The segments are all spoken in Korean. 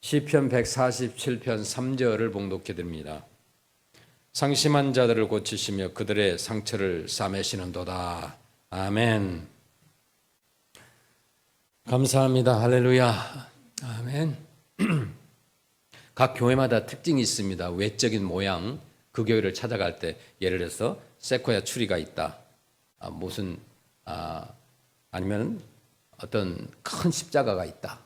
시편 147편 3절을 봉독해 드립니다. 상심한 자들을 고치시며 그들의 상처를 싸매시는도다. 아멘. 감사합니다. 할렐루야. 아멘. 각 교회마다 특징이 있습니다. 외적인 모양, 그 교회를 찾아갈 때 예를 들어서 세코야 추리가 있다. 아니면 어떤 큰 십자가가 있다.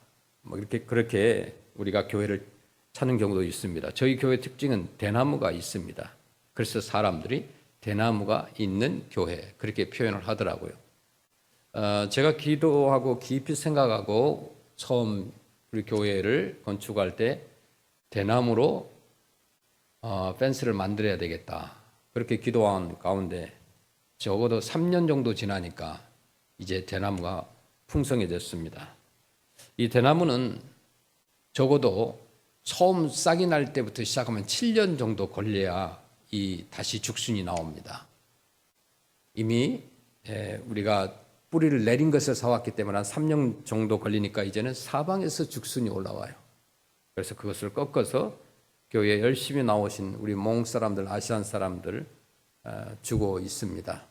그렇게 우리가 교회를 찾는 경우도 있습니다. 저희 교회 특징은 대나무가 있습니다. 그래서 사람들이 대나무가 있는 교회 그렇게 표현을 하더라고요. 제가 기도하고 깊이 생각하고 처음 우리 교회를 건축할 때 대나무로 펜스를 만들어야 되겠다. 그렇게 기도한 가운데 적어도 3년 정도 지나니까 이제 대나무가 풍성해졌습니다. 이 대나무는 적어도 처음 싹이 날 때부터 시작하면 7년 정도 걸려야 다시 죽순이 나옵니다. 이미 우리가 뿌리를 내린 것을 사왔기 때문에 한 3년 정도 걸리니까 이제는 사방에서 죽순이 올라와요. 그래서 그것을 꺾어서 교회에 열심히 나오신 우리 몽 사람들, 아시안 사람들 주고 있습니다.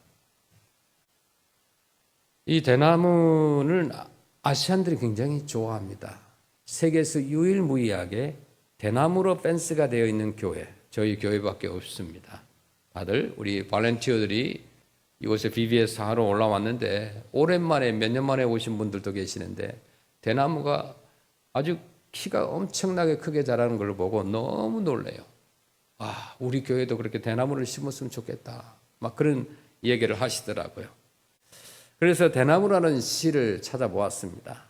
이 대나무는 아시안들이 굉장히 좋아합니다. 세계에서 유일무이하게 대나무로 펜스가 되어 있는 교회, 저희 교회밖에 없습니다. 다들 우리 발렌티어들이 이곳에 BBS 하러 올라왔는데 오랜만에 몇 년 만에 오신 분들도 계시는데 대나무가 아주 키가 엄청나게 크게 자라는 걸 보고 너무 놀래요. 우리 교회도 그렇게 대나무를 심었으면 좋겠다. 막 그런 얘기를 하시더라고요. 그래서 대나무라는 시를 찾아보았습니다.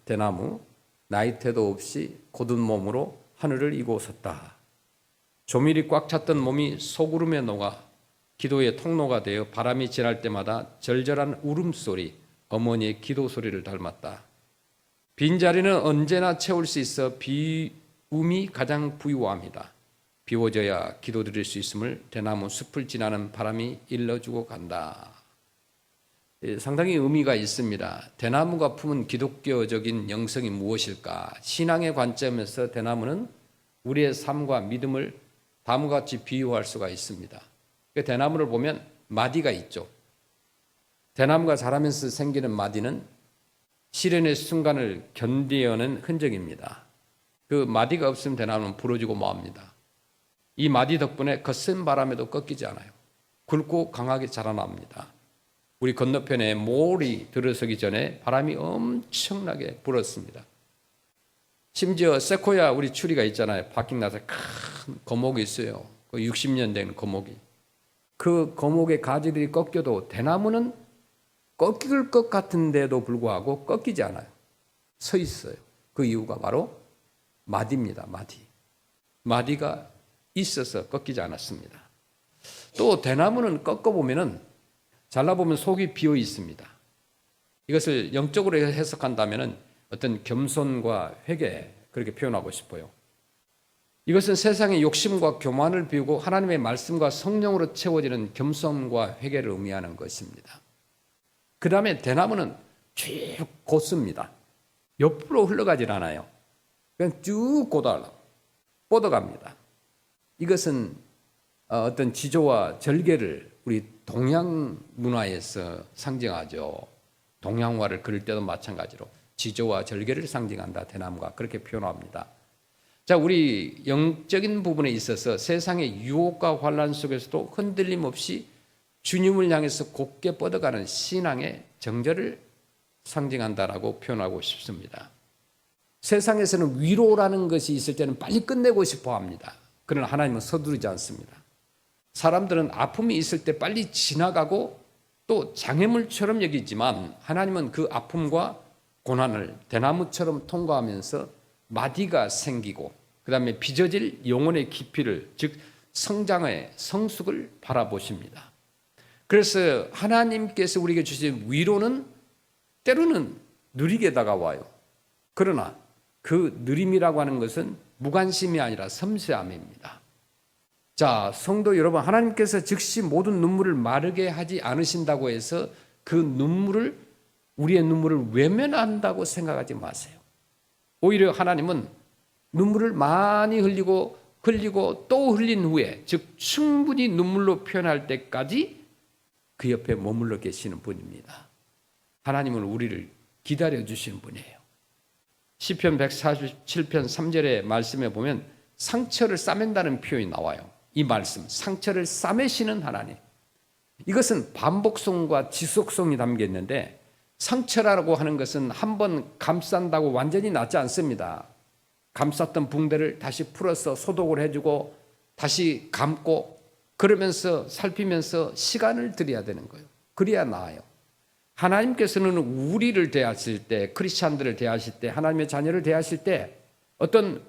대나무, 나이 태도 없이 곧은 몸으로 하늘을 이고 섰다. 조밀이 꽉 찼던 몸이 소구름에 녹아 기도의 통로가 되어 바람이 지날 때마다 절절한 울음소리, 어머니의 기도 소리를 닮았다. 빈자리는 언제나 채울 수 있어 비움이 가장 부유함이다. 비워져야 기도 드릴 수 있음을 대나무 숲을 지나는 바람이 일러주고 간다. 상당히 의미가 있습니다. 대나무가 품은 기독교적인 영성이 무엇일까? 신앙의 관점에서 대나무는 우리의 삶과 믿음을 다음같이 비유할 수가 있습니다. 대나무를 보면 마디가 있죠. 대나무가 자라면서 생기는 마디는 시련의 순간을 견디어낸 흔적입니다. 그 마디가 없으면 대나무는 부러지고 맙니다. 이 마디 덕분에 거센 바람에도 꺾이지 않아요. 굵고 강하게 자라납니다. 우리 건너편에 몰이 들어서기 전에 바람이 엄청나게 불었습니다. 심지어 세코야 우리 추리가 있잖아요. 바킹 나서 큰 거목이 있어요. 60년 된 거목이. 그 거목의 가지들이 꺾여도 대나무는 꺾일 것 같은데도 불구하고 꺾이지 않아요. 서 있어요. 그 이유가 바로 마디입니다. 마디가 있어서 꺾이지 않았습니다. 또 대나무는 꺾어보면은 잘라보면 속이 비어 있습니다. 이것을 영적으로 해석한다면 어떤 겸손과 회개 그렇게 표현하고 싶어요. 이것은 세상의 욕심과 교만을 비우고 하나님의 말씀과 성령으로 채워지는 겸손과 회개를 의미하는 것입니다. 그 다음에 대나무는 쭉 곧습니다. 옆으로 흘러가질 않아요. 그냥 쭉 뻗어갑니다. 이것은 어떤 지조와 절개를 우리 동양 문화에서 상징하죠. 동양화를 그릴 때도 마찬가지로 지조와 절개를 상징한다. 대나무가 그렇게 표현합니다. 자, 우리 영적인 부분에 있어서 세상의 유혹과 환란 속에서도 흔들림 없이 주님을 향해서 곧게 뻗어가는 신앙의 정절을 상징한다라고 표현하고 싶습니다. 세상에서는 위로라는 것이 있을 때는 빨리 끝내고 싶어 합니다. 그러나 하나님은 서두르지 않습니다. 사람들은 아픔이 있을 때 빨리 지나가고 또 장애물처럼 여기지만 하나님은 그 아픔과 고난을 대나무처럼 통과하면서 마디가 생기고 그 다음에 빚어질 영혼의 깊이를 즉 성장의 성숙을 바라보십니다. 그래서 하나님께서 우리에게 주신 위로는 때로는 느리게 다가와요. 그러나 그 느림이라고 하는 것은 무관심이 아니라 섬세함입니다. 자, 성도 여러분, 하나님께서 즉시 모든 눈물을 마르게 하지 않으신다고 해서 그 눈물을, 우리의 눈물을 외면한다고 생각하지 마세요. 오히려 하나님은 눈물을 많이 흘리고 또 흘린 후에, 즉 충분히 눈물로 표현할 때까지 그 옆에 머물러 계시는 분입니다. 하나님은 우리를 기다려 주시는 분이에요. 시편 147편 3절의 말씀에 보면 상처를 싸맨다는 표현이 나와요. 이 말씀, 상처를 싸매시는 하나님. 이것은 반복성과 지속성이 담겨 있는데, 상처라고 하는 것은 한번 감싼다고 완전히 낫지 않습니다. 감쌌던 붕대를 다시 풀어서 소독을 해주고 다시 감고 그러면서 살피면서 시간을 들여야 되는 거예요. 그래야 나아요. 하나님께서는 우리를 대하실 때, 크리스찬들을 대하실 때, 하나님의 자녀를 대하실 때 어떤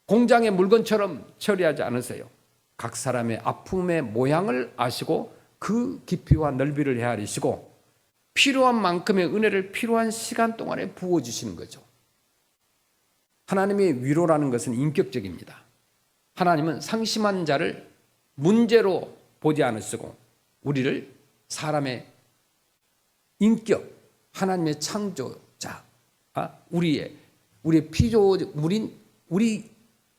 공장의 물건처럼 처리하지 않으세요. 각 사람의 아픔의 모양을 아시고 그 깊이와 넓이를 헤아리시고 필요한 만큼의 은혜를 필요한 시간 동안에 부어주시는 거죠. 하나님의 위로라는 것은 인격적입니다. 하나님은 상심한 자를 문제로 보지 않으시고 우리를 사람의 인격, 하나님의 창조자, 우리의 피조물인 우리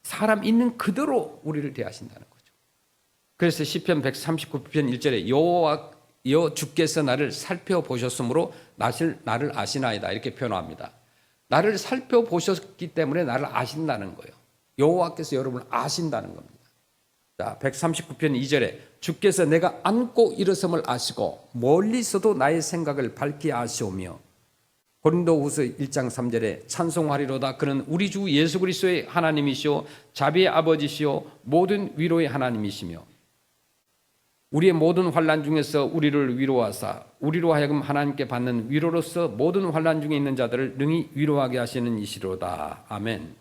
사람 있는 그대로 우리를 대하신다는 거죠. 그래서 시편 139편 1절에 여호와 주께서 나를 살펴보셨으므로 나를 아시나이다 이렇게 표현합니다. 나를 살펴보셨기 때문에 나를 아신다는 거예요. 여호와께서 여러분을 아신다는 겁니다. 자, 139편 2절에 주께서 내가 앉고 일어섬을 아시고 멀리서도 나의 생각을 밝히 아시오며, 고린도후서 1장 3절에 찬송하리로다 그는 우리 주 예수 그리스도의 하나님이시오 자비의 아버지시오 모든 위로의 하나님이시며, 우리의 모든 환난 중에서 우리를 위로하사 우리로 하여금 하나님께 받는 위로로서 모든 환난 중에 있는 자들을 능히 위로하게 하시는 이시로다. 아멘.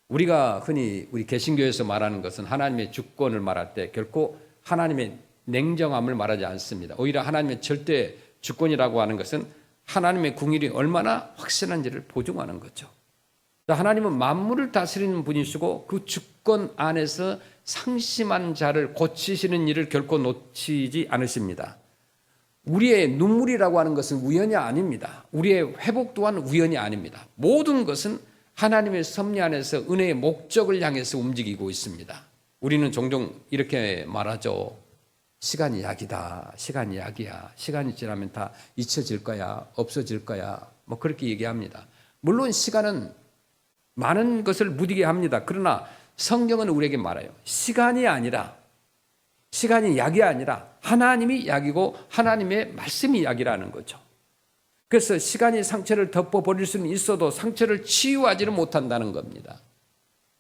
우리가 흔히 우리 개신교에서 말하는 것은 하나님의 주권을 말할 때 결코 하나님의 냉정함을 말하지 않습니다. 오히려 하나님의 절대 주권이라고 하는 것은 하나님의 궁일이 얼마나 확실한지를 보증하는 거죠. 하나님은 만물을 다스리는 분이시고 그 주권 안에서 상심한 자를 고치시는 일을 결코 놓치지 않으십니다. 우리의 눈물이라고 하는 것은 우연이 아닙니다. 우리의 회복 또한 우연이 아닙니다. 모든 것은 하나님의 섭리 안에서 은혜의 목적을 향해서 움직이고 있습니다. 우리는 종종 이렇게 말하죠. 시간이 약이다. 시간이 약이야. 시간이 지나면 다 잊혀질 거야. 없어질 거야. 뭐 그렇게 얘기합니다. 물론 시간은 많은 것을 무디게 합니다. 그러나 성경은 우리에게 말해요. 시간이 약이 아니라 하나님이 약이고 하나님의 말씀이 약이라는 거죠. 그래서 시간이 상처를 덮어버릴 수는 있어도 상처를 치유하지는 못한다는 겁니다.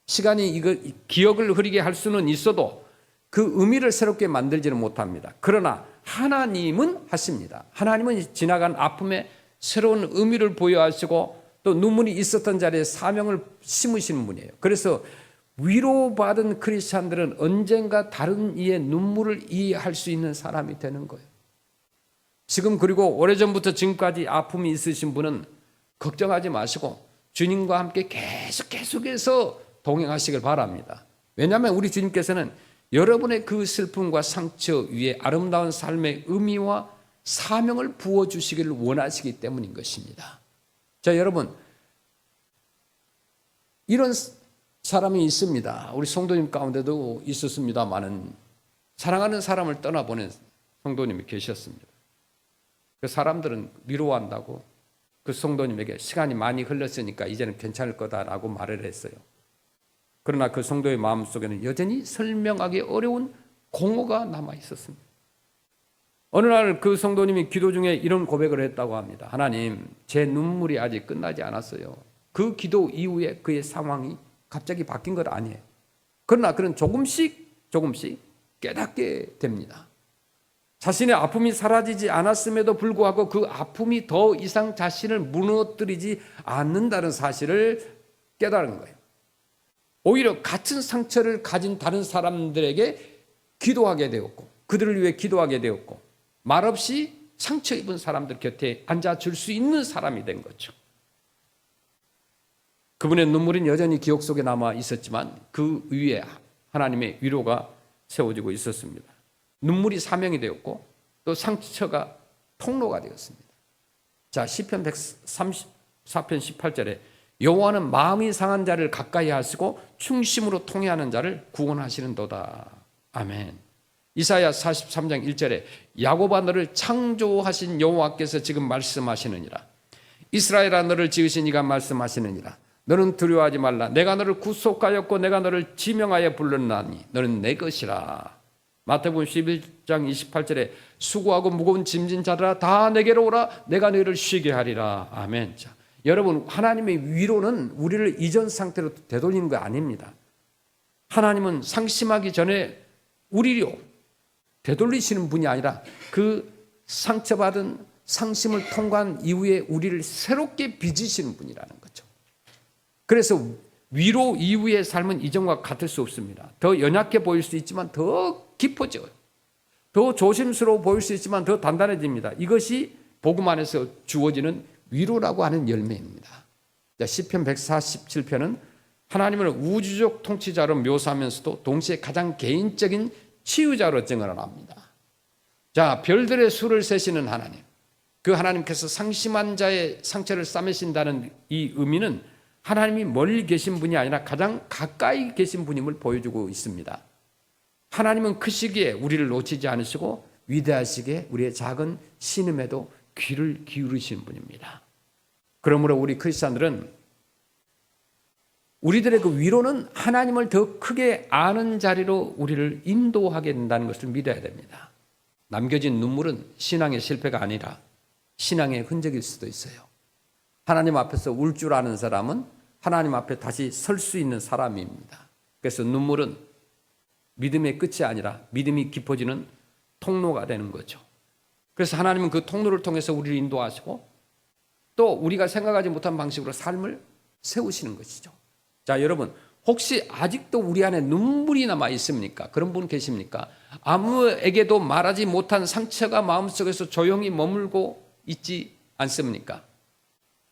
시간이 기억을 흐리게 할 수는 있어도 그 의미를 새롭게 만들지는 못합니다. 그러나 하나님은 하십니다. 하나님은 지나간 아픔에 새로운 의미를 부여하시고 또 눈물이 있었던 자리에 사명을 심으시는 분이에요. 그래서 위로받은 크리스찬들은 언젠가 다른 이의 눈물을 이해할 수 있는 사람이 되는 거예요. 지금 그리고 오래전부터 지금까지 아픔이 있으신 분은 걱정하지 마시고 주님과 함께 계속해서 동행하시길 바랍니다. 왜냐하면 우리 주님께서는 여러분의 그 슬픔과 상처 위에 아름다운 삶의 의미와 사명을 부어주시기를 원하시기 때문인 것입니다. 자, 여러분, 이런 사람이 있습니다. 우리 성도님 가운데도 있었습니다만은 사랑하는 사람을 떠나보낸 성도님이 계셨습니다. 그 사람들은 위로한다고 그 성도님에게 시간이 많이 흘렀으니까 이제는 괜찮을 거다라고 말을 했어요. 그러나 그 성도의 마음속에는 여전히 설명하기 어려운 공허가 남아 있었습니다. 어느 날 그 성도님이 기도 중에 이런 고백을 했다고 합니다. 하나님, 제 눈물이 아직 끝나지 않았어요. 그 기도 이후에 그의 상황이 갑자기 바뀐 것 아니에요. 그러나 그는 조금씩 깨닫게 됩니다. 자신의 아픔이 사라지지 않았음에도 불구하고 그 아픔이 더 이상 자신을 무너뜨리지 않는다는 사실을 깨달은 거예요. 오히려 같은 상처를 가진 다른 사람들에게 기도하게 되었고 그들을 위해 기도하게 되었고 말없이 상처 입은 사람들 곁에 앉아줄 수 있는 사람이 된 거죠. 그분의 눈물은 여전히 기억 속에 남아 있었지만 그 위에 하나님의 위로가 세워지고 있었습니다. 눈물이 사명이 되었고 또 상처가 통로가 되었습니다. 자, 시편 134편 18절에 여호와는 마음이 상한 자를 가까이 하시고 충심으로 통회하는 자를 구원하시는도다. 아멘. 이사야 43장 1절에 야곱아 너를 창조하신 여호와께서 지금 말씀하시느니라. 이스라엘아 너를 지으신 이가 말씀하시느니라. 너는 두려워하지 말라. 내가 너를 구속하였고 내가 너를 지명하여 불렀나니 너는 내 것이라. 마태복음 11장 28절에 수고하고 무거운 짐진 자들아 다 내게로 오라. 내가 너희를 쉬게 하리라. 아멘. 자, 여러분, 하나님의 위로는 우리를 이전 상태로 되돌리는 거 아닙니다. 하나님은 상심하기 전에 우리로 되돌리시는 분이 아니라 그 상처받은 상심을 통과한 이후에 우리를 새롭게 빚으시는 분이라는 거죠. 그래서 위로 이후의 삶은 이전과 같을 수 없습니다. 더 연약해 보일 수 있지만 더 깊어져요. 더 조심스러워 보일 수 있지만 더 단단해집니다. 이것이 복음 안에서 주어지는 위로라고 하는 열매입니다. 시편 147편은 하나님을 우주적 통치자로 묘사하면서도 동시에 가장 개인적인 치유자로 증언을 합니다. 자, 별들의 수를 세시는 하나님, 그 하나님께서 상심한 자의 상처를 싸매신다는 이 의미는 하나님이 멀리 계신 분이 아니라 가장 가까이 계신 분임을 보여주고 있습니다. 하나님은 크시기에 우리를 놓치지 않으시고 위대하시기에 우리의 작은 신음에도 귀를 기울이시는 분입니다. 그러므로 우리 크리스찬들은 우리들의 그 위로는 하나님을 더 크게 아는 자리로 우리를 인도하게 된다는 것을 믿어야 됩니다. 남겨진 눈물은 신앙의 실패가 아니라 신앙의 흔적일 수도 있어요. 하나님 앞에서 울 줄 아는 사람은 하나님 앞에 다시 설 수 있는 사람입니다. 그래서 눈물은 믿음의 끝이 아니라 믿음이 깊어지는 통로가 되는 거죠. 그래서 하나님은 그 통로를 통해서 우리를 인도하시고 또 우리가 생각하지 못한 방식으로 삶을 세우시는 것이죠. 자, 여러분, 혹시 아직도 우리 안에 눈물이 남아 있습니까? 그런 분 계십니까? 아무에게도 말하지 못한 상처가 마음속에서 조용히 머물고 있지 않습니까?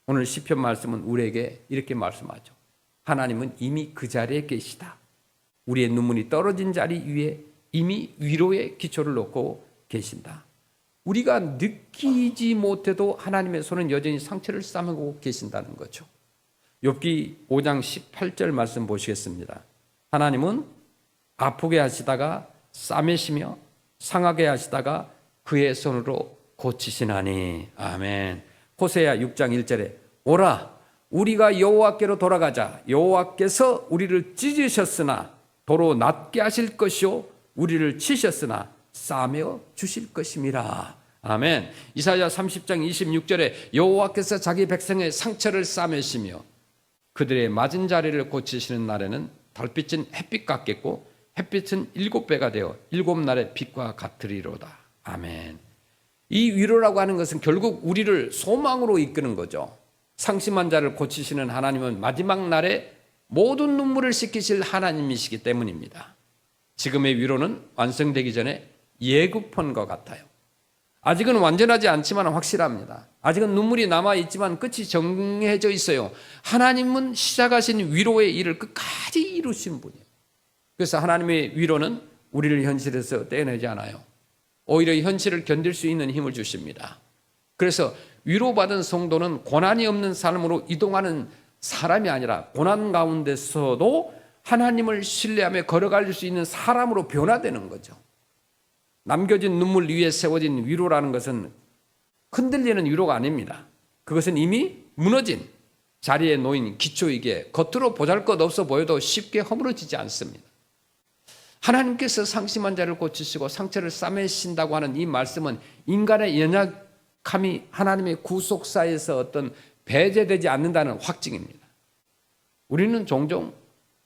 오늘 시편 말씀은 우리에게 이렇게 말씀하죠. 하나님은 이미 그 자리에 계시다. 우리의 눈물이 떨어진 자리 위에 이미 위로의 기초를 놓고 계신다. 우리가 느끼지 못해도 하나님의 손은 여전히 상처를 싸매고 계신다는 거죠. 욥기 5장 18절 말씀 보시겠습니다. 하나님은 아프게 하시다가 싸매시며 상하게 하시다가 그의 손으로 고치시나니. 아멘. 호세아 6장 1절에 오라 우리가 여호와께로 돌아가자. 여호와께서 우리를 찢으셨으나 도로 낫게 하실 것이요 우리를 치셨으나 싸매어 주실 것임이라. 아멘. 이사야 30장 26절에 여호와께서 자기 백성의 상처를 싸매시며 그들의 맞은 자리를 고치시는 날에는 달빛은 햇빛 같겠고 햇빛은 7배가 되어 7날의 빛과 같으리로다. 아멘. 이 위로라고 하는 것은 결국 우리를 소망으로 이끄는 거죠. 상심한 자를 고치시는 하나님은 마지막 날에 모든 눈물을 씻기실 하나님이시기 때문입니다. 지금의 위로는 완성되기 전에 예고편과 같아요. 아직은 완전하지 않지만 확실합니다. 아직은 눈물이 남아있지만 끝이 정해져 있어요. 하나님은 시작하신 위로의 일을 끝까지 이루신 분이에요. 그래서 하나님의 위로는 우리를 현실에서 떼어내지 않아요. 오히려 현실을 견딜 수 있는 힘을 주십니다. 그래서 위로받은 성도는 고난이 없는 삶으로 이동하는 사람이 아니라 고난 가운데서도 하나님을 신뢰하며 걸어갈 수 있는 사람으로 변화되는 거죠. 남겨진 눈물 위에 세워진 위로라는 것은 흔들리는 위로가 아닙니다. 그것은 이미 무너진 자리에 놓인 기초이기에 겉으로 보잘것없어 보여도 쉽게 허물어지지 않습니다. 하나님께서 상심한 자를 고치시고 상처를 싸매신다고 하는 이 말씀은 인간의 연약함이 하나님의 구속사에서 어떤 배제되지 않는다는 확증입니다. 우리는 종종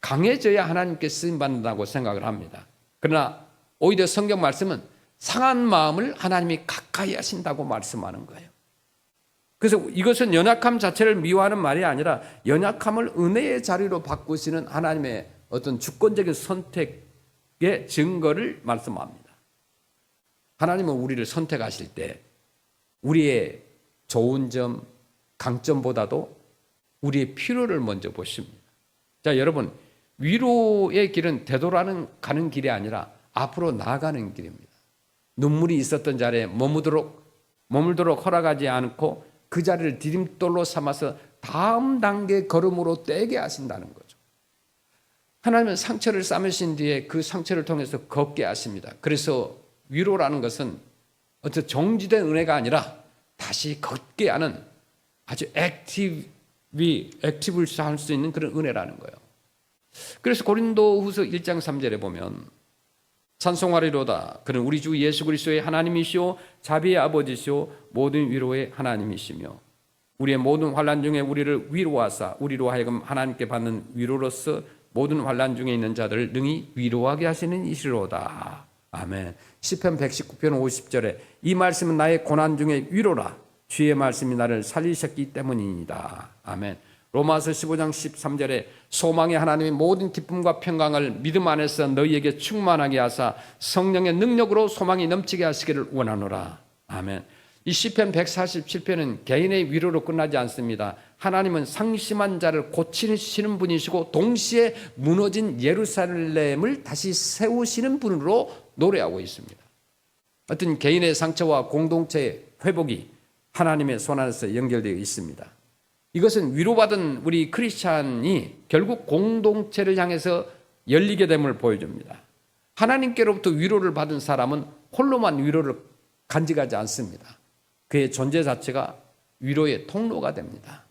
강해져야 하나님께 쓰임받는다고 생각을 합니다. 그러나 오히려 성경 말씀은 상한 마음을 하나님이 가까이 하신다고 말씀하는 거예요. 그래서 이것은 연약함 자체를 미워하는 말이 아니라 연약함을 은혜의 자리로 바꾸시는 하나님의 어떤 주권적인 선택의 증거를 말씀합니다. 하나님은 우리를 선택하실 때 우리의 좋은 점, 강점보다도 우리의 필요를 먼저 보십니다. 자, 여러분, 위로의 길은 되돌아가는 가는 길이 아니라 앞으로 나아가는 길입니다. 눈물이 있었던 자리에 머물도록 허락하지 않고 그 자리를 디딤돌로 삼아서 다음 단계 걸음으로 떼게 하신다는 거죠. 하나님은 상처를 싸매신 뒤에 그 상처를 통해서 걷게 하십니다. 그래서 위로라는 것은 어떤 정지된 은혜가 아니라 다시 걷게 하는 아주 액티브를 할 수 있는 그런 은혜라는 거예요. 그래서 고린도후서 1장 3절에 보면 찬송하리로다. 그는 우리 주 예수 그리스도의 하나님이시오 자비의 아버지시오 모든 위로의 하나님이시며 우리의 모든 환난 중에 우리를 위로하사 우리로 하여금 하나님께 받는 위로로서 모든 환난 중에 있는 자들을 능히 위로하게 하시는 이시로다. 아멘. 시편 119편 50절에 이 말씀은 나의 고난 중에 위로라. 주의 말씀이 나를 살리셨기 때문이다. 아멘. 로마서 15장 13절에 소망의 하나님의 모든 기쁨과 평강을 믿음 안에서 너희에게 충만하게 하사 성령의 능력으로 소망이 넘치게 하시기를 원하노라. 아멘. 이 시편 147편은 개인의 위로로 끝나지 않습니다. 하나님은 상심한 자를 고치시는 분이시고 동시에 무너진 예루살렘을 다시 세우시는 분으로 노래하고 있습니다. 어떤 개인의 상처와 공동체의 회복이 하나님의 손 안에서 연결되어 있습니다. 이것은 위로받은 우리 크리스찬이 결국 공동체를 향해서 열리게 됨을 보여줍니다. 하나님께로부터 위로를 받은 사람은 홀로만 위로를 간직하지 않습니다. 그의 존재 자체가 위로의 통로가 됩니다.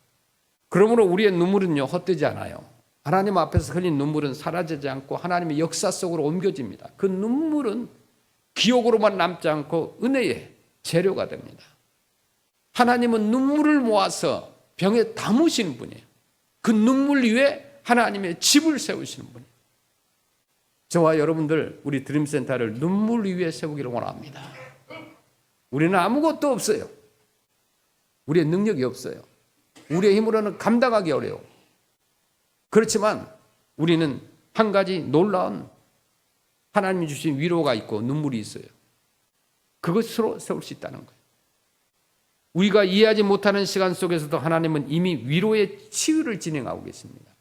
그러므로 우리의 눈물은요 헛되지 않아요. 하나님 앞에서 흘린 눈물은 사라지지 않고 하나님의 역사 속으로 옮겨집니다. 그 눈물은 기억으로만 남지 않고 은혜의 재료가 됩니다. 하나님은 눈물을 모아서 병에 담으시는 분이에요. 그 눈물 위에 하나님의 집을 세우시는 분이에요. 저와 여러분들 우리 드림센터를 눈물 위에 세우기를 원합니다. 우리는 아무것도 없어요. 우리의 능력이 없어요. 우리의 힘으로는 감당하기 어려워요. 그렇지만 우리는 한 가지 놀라운 하나님이 주신 위로가 있고 눈물이 있어요. 그것으로 세울 수 있다는 거예요. 우리가 이해하지 못하는 시간 속에서도 하나님은 이미 위로의 치유를 진행하고 계십니다.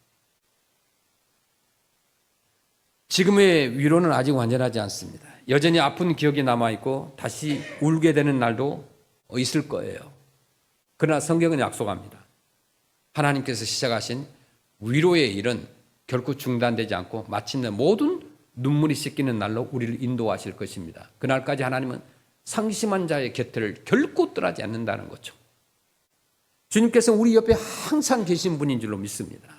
지금의 위로는 아직 완전하지 않습니다. 여전히 아픈 기억이 남아있고 다시 울게 되는 날도 있을 거예요. 그러나 성경은 약속합니다. 하나님께서 시작하신 위로의 일은 결코 중단되지 않고 마침내 모든 눈물이 씻기는 날로 우리를 인도하실 것입니다. 그날까지 하나님은 상심한 자의 곁을 결코 떠나지 않는다는 거죠. 주님께서 우리 옆에 항상 계신 분인 줄로 믿습니다.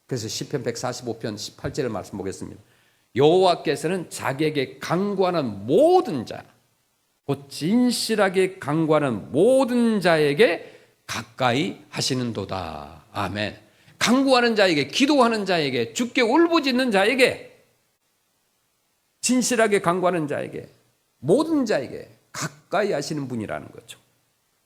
그래서 시편 145편 18절의 말씀 보겠습니다. 여호와께서는 자기에게 간구하는 모든 자, 곧 진실하게 간구하는 모든 자에게 가까이 하시는도다. 아멘. 간구하는 자에게, 기도하는 자에게, 주께 울부짖는 자에게, 진실하게 간구하는 자에게, 모든 자에게 가까이 하시는 분이라는 거죠.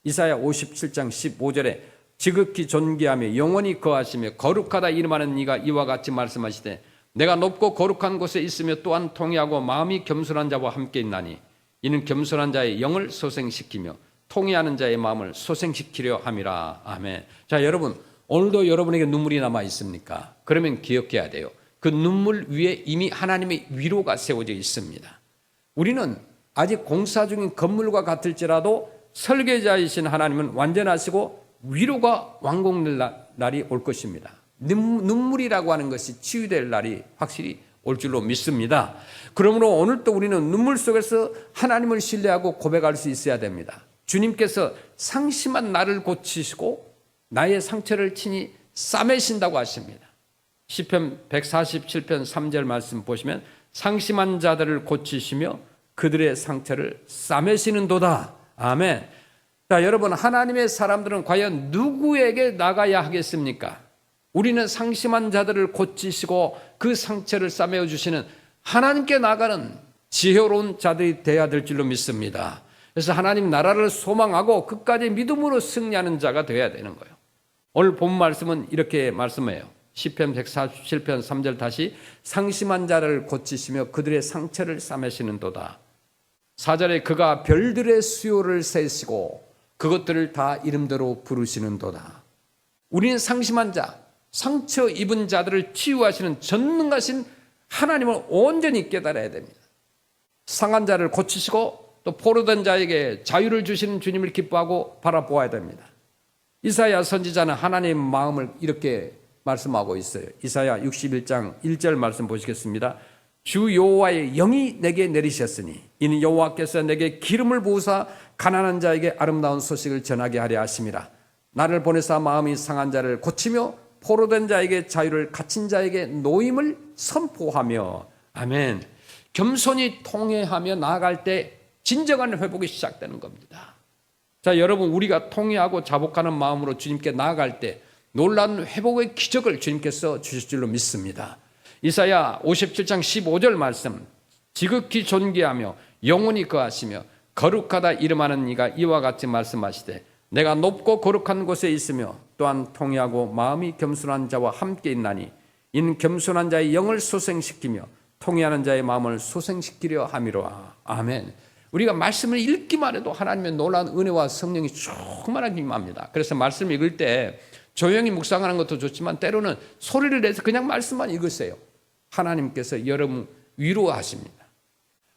이사야 57장 15절에 지극히 존귀하며 영원히 거하시며 거룩하다 이름하는 이가 이와 같이 말씀하시되 내가 높고 거룩한 곳에 있으며 또한 통회하고 마음이 겸손한 자와 함께 있나니 이는 겸손한 자의 영을 소생시키며 통회하는 자의 마음을 소생시키려 함이라. 아멘. 자, 여러분 오늘도 여러분에게 눈물이 남아 있습니까? 그러면 기억해야 돼요. 그 눈물 위에 이미 하나님의 위로가 세워져 있습니다. 우리는 아직 공사 중인 건물과 같을지라도 설계자이신 하나님은 완전하시고 위로가 완공될 날이 올 것입니다. 눈물이라고 하는 것이 치유될 날이 확실히 올 줄로 믿습니다. 그러므로 오늘도 우리는 눈물 속에서 하나님을 신뢰하고 고백할 수 있어야 됩니다. 주님께서 상심한 나를 고치시고 나의 상처를 친히 싸매신다고 하십니다. 시편 147편 3절 말씀 보시면 상심한 자들을 고치시며 그들의 상처를 싸매시는도다. 아멘. 자, 여러분 하나님의 사람들은 과연 누구에게 나가야 하겠습니까? 우리는 상심한 자들을 고치시고 그 상처를 싸매어 주시는 하나님께 나가는 지혜로운 자들이 되어야 될 줄로 믿습니다. 그래서 하나님 나라를 소망하고 끝까지 믿음으로 승리하는 자가 되어야 되는 거예요. 오늘 본 말씀은 이렇게 말씀해요. 시편 147편 3절 다시 상심한 자를 고치시며 그들의 상처를 싸매시는도다. 4절에 그가 별들의 수요를 세시고 그것들을 다 이름대로 부르시는도다. 우리는 상심한 자, 상처 입은 자들을 치유하시는 전능하신 하나님을 온전히 깨달아야 됩니다. 상한 자를 고치시고 또 포로된 자에게 자유를 주시는 주님을 기뻐하고 바라보아야 됩니다. 이사야 선지자는 하나님의 마음을 이렇게 말씀하고 있어요. 이사야 61장 1절 말씀 보시겠습니다. 주 여호와의 영이 내게 내리셨으니 이는 여호와께서 내게 기름을 부으사 가난한 자에게 아름다운 소식을 전하게 하려 하심이라. 나를 보내사 마음이 상한 자를 고치며 포로된 자에게 자유를, 갇힌 자에게 노임을 선포하며. 아멘. 겸손히 통회하며 나아갈 때 진정한 회복이 시작되는 겁니다. 자, 여러분, 우리가 통회하고 자복하는 마음으로 주님께 나아갈 때 놀라운 회복의 기적을 주님께서 주실 줄로 믿습니다. 이사야 57장 15절 말씀, 지극히 존귀하며 영원히 거하시며 거룩하다 이름하는 이가 이와 같이 말씀하시되 내가 높고 거룩한 곳에 있으며 또한 통회하고 마음이 겸손한 자와 함께 있나니 이는 겸손한 자의 영을 소생시키며 통회하는 자의 마음을 소생시키려 함이로라. 아멘. 우리가 말씀을 읽기만 해도 하나님의 놀라운 은혜와 성령이 충만하게 임합니다. 그래서 말씀 읽을 때 조용히 묵상하는 것도 좋지만 때로는 소리를 내서 그냥 말씀만 읽으세요. 하나님께서 여러분 위로하십니다.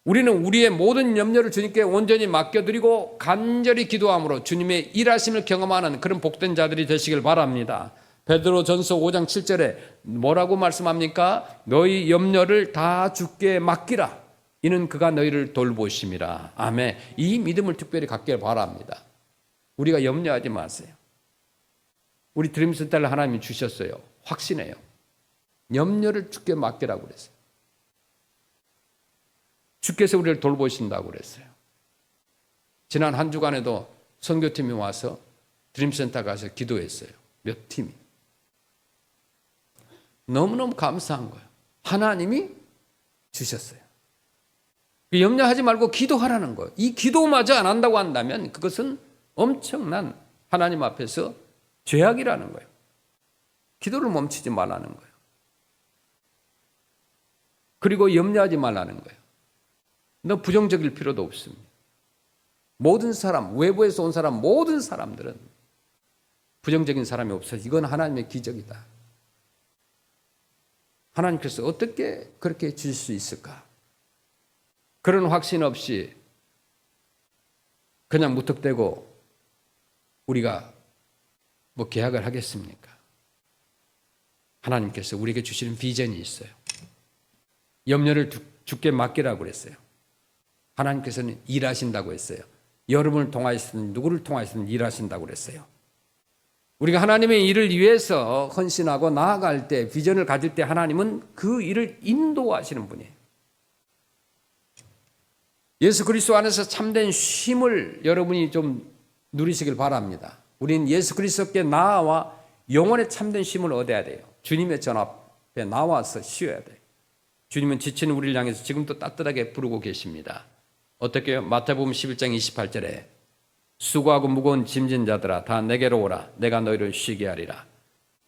우리는 우리의 모든 염려를 주님께 온전히 맡겨드리고 간절히 기도함으로 주님의 일하심을 경험하는 그런 복된 자들이 되시길 바랍니다. 베드로전서 5장 7절에 뭐라고 말씀합니까? 너희 염려를 다 주께 맡기라. 이는 그가 너희를 돌보심이라. 아멘. 이 믿음을 특별히 갖길 바랍니다. 우리가 염려하지 마세요. 우리 드림센터를 하나님이 주셨어요. 확신해요. 염려를 주께 맡기라고 그랬어요. 주께서 우리를 돌보신다고 그랬어요. 지난 한 주간에도 선교팀이 와서 드림센터 가서 기도했어요. 몇 팀이. 너무너무 감사한 거예요. 하나님이 주셨어요. 염려하지 말고 기도하라는 거예요. 이 기도마저 안 한다고 한다면 그것은 엄청난 하나님 앞에서 죄악이라는 거예요. 기도를 멈추지 말라는 거예요. 그리고 염려하지 말라는 거예요. 너 부정적일 필요도 없습니다. 모든 사람, 외부에서 온 사람, 모든 사람들은 부정적인 사람이 없어요. 이건 하나님의 기적이다. 하나님께서 어떻게 그렇게 주실 수 있을까? 그런 확신 없이 그냥 무턱대고 우리가 뭐 계약을 하겠습니까? 하나님께서 우리에게 주시는 비전이 있어요. 염려를 주께 맡기라고 그랬어요. 하나님께서는 일하신다고 했어요. 여러분을 통하여서든 누구를 통하여서든 일하신다고 그랬어요. 우리가 하나님의 일을 위해서 헌신하고 나아갈 때, 비전을 가질 때 하나님은 그 일을 인도하시는 분이에요. 예수 그리스도 안에서 참된 쉼을 여러분이 좀 누리시길 바랍니다. 우리는 예수 그리스도께 나아와 영혼의 참된 쉼을 얻어야 돼요. 주님의 전 앞에 나와서 쉬어야 돼요. 주님은 지친 우리를 향해서 지금도 따뜻하게 부르고 계십니다. 어떻게 해요? 마태복음 11장 28절에 수고하고 무거운 짐진 자들아 다 내게로 오라. 내가 너희를 쉬게 하리라.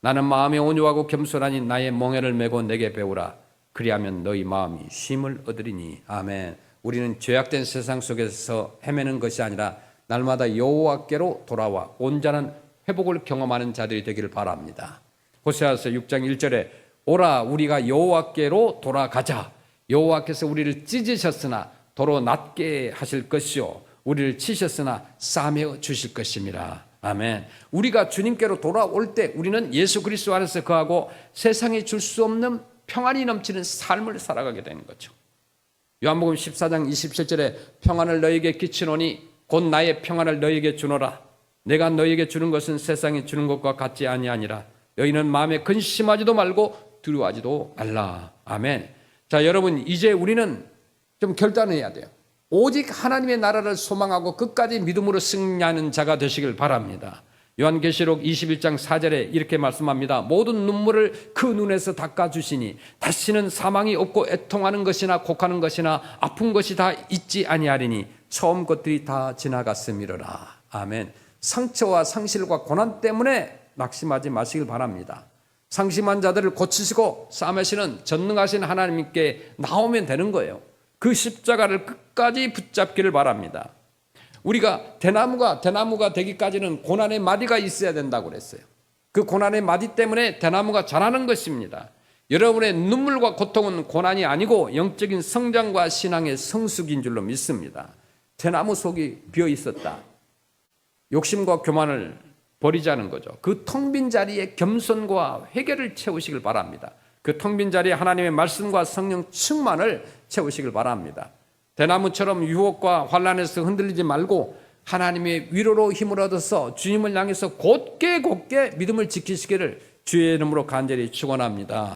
나는 마음이 온유하고 겸손하니 나의 멍에를 메고 내게 배우라. 그리하면 너희 마음이 쉼을 얻으리니. 아멘. 우리는 죄악된 세상 속에서 헤매는 것이 아니라 날마다 여호와께로 돌아와 온전한 회복을 경험하는 자들이 되기를 바랍니다. 호세아서 6장 1절에 오라 우리가 여호와께로 돌아가자. 여호와께서 우리를 찢으셨으나 도로 낫게 하실 것이요 우리를 치셨으나 싸매어 주실 것입니다. 아멘. 우리가 주님께로 돌아올 때 우리는 예수 그리스도 안에서 거하고 세상에 줄 수 없는 평안이 넘치는 삶을 살아가게 되는 거죠. 요한복음 14장 27절에 평안을 너희에게 끼치노니 곧 나의 평안을 너희에게 주노라. 내가 너희에게 주는 것은 세상이 주는 것과 같지 아니하니라. 너희는 마음에 근심하지도 말고 두려워하지도 말라. 아멘. 자, 여러분 이제 우리는 좀 결단해야 돼요. 오직 하나님의 나라를 소망하고 끝까지 믿음으로 승리하는 자가 되시길 바랍니다. 요한계시록 21장 4절에 이렇게 말씀합니다. 모든 눈물을 그 눈에서 닦아주시니 다시는 사망이 없고 애통하는 것이나 곡하는 것이나 아픈 것이 다 있지 아니하리니 처음 것들이 다 지나갔음이로라. 아멘. 상처와 상실과 고난 때문에 낙심하지 마시길 바랍니다. 상심한 자들을 고치시고 싸매시는 전능하신 하나님께 나오면 되는 거예요. 그 십자가를 끝까지 붙잡기를 바랍니다. 우리가 대나무가 되기까지는 고난의 마디가 있어야 된다고 그랬어요. 그 고난의 마디 때문에 대나무가 자라는 것입니다. 여러분의 눈물과 고통은 고난이 아니고 영적인 성장과 신앙의 성숙인 줄로 믿습니다. 대나무 속이 비어 있었다. 욕심과 교만을 버리자는 거죠. 그 텅 빈 자리에 겸손과 회개를 채우시길 바랍니다. 그 텅 빈 자리에 하나님의 말씀과 성령 충만을 채우시길 바랍니다. 대나무처럼 유혹과 환난에서 흔들리지 말고 하나님의 위로로 힘을 얻어서 주님을 향해서 곧게 믿음을 지키시기를 주의 이름으로 간절히 축원합니다.